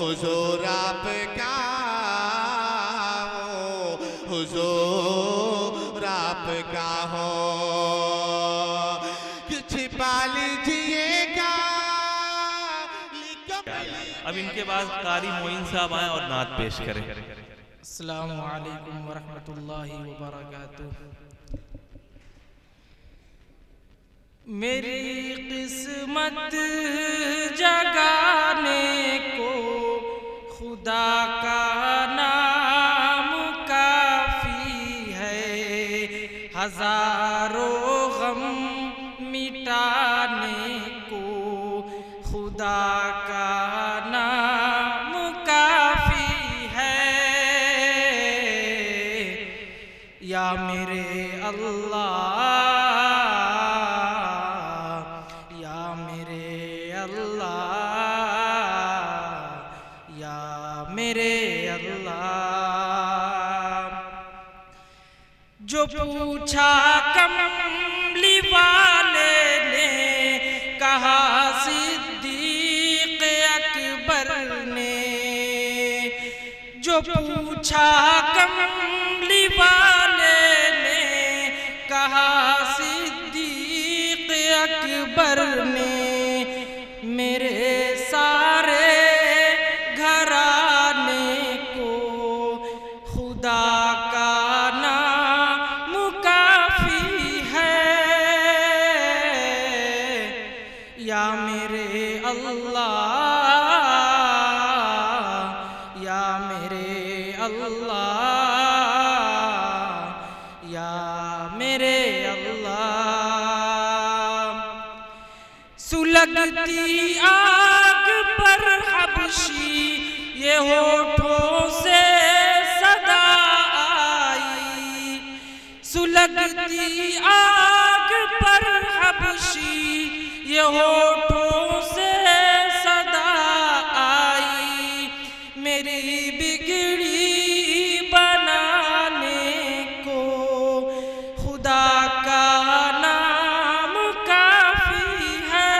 حضور آپ کا ہوں، حضور آپ کا ہوں، چھپا لیجئے گا۔ اب ان کے بعد قاری معین صاحب آئیں اور نعت پیش کریں۔ السلام علیکم ورحمۃ اللہ وبرکاتہ۔ میری قسمت جگانے کو خدا کا نام کافی ہے، ہزاروں غم مٹانے کو خدا کا نام کافی ہے۔ یا میرے اللہ، یا میرے اللہ، یا میرے اللہ۔ جو پوچھا کملی والے نے، کہا صدیق اکبر نے۔ جو پوچھا کملی والے نے، کہا صدیق اکبر نے۔ میرے سارے گھرانے کو خدا کا نام کافی ہے۔ یا میرے اللہ، یا میرے اللہ، یا میرے اللہ۔ سلگتی آگ پر حبشی یہ ہونٹوں سے صدا آئی، سلگتی آگ پر حبشی یہ ہونٹوں سے صدا آئی۔ میری بگڑی بنانے کو خدا کا نام کافی ہے۔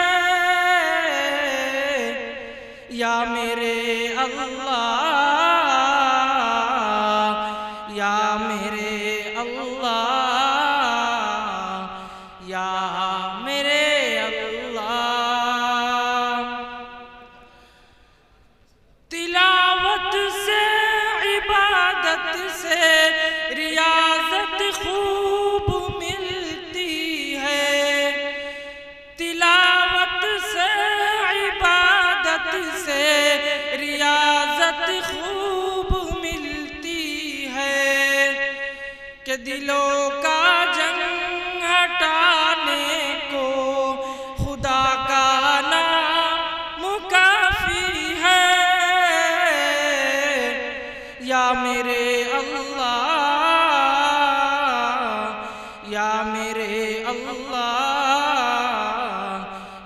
یا میرے اللہ، یا میرے اللہ، یا میرے اللہ۔ تلاوت سے عبادت سے ریاضت خوب ملتی ہے، تلاوت سے عبادت سے ریاضت خوب ملتی ہے، کہ دلوں کا جنگ ہٹانے کو خدا کا نام کافی ہے۔ یا میرے اللہ، یا میرے اللہ،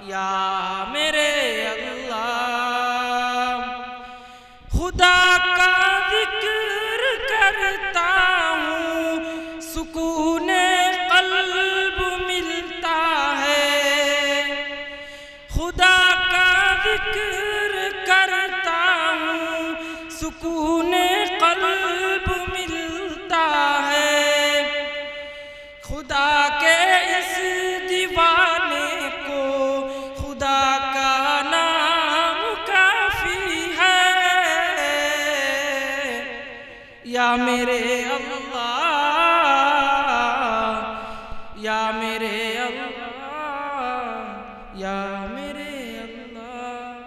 یا میرے اللہ۔ خدا کا ذکر کرتا ہوں، سکون قلب ملتا ہے۔ خدا کا ذکر کرتا ہوں، سکون قلب ملتا ہے۔ خدا کے اس دیوانے کو خدا کا نام کافی ہے۔ یا میرے اللہ، یا میرے اللہ، یا میرے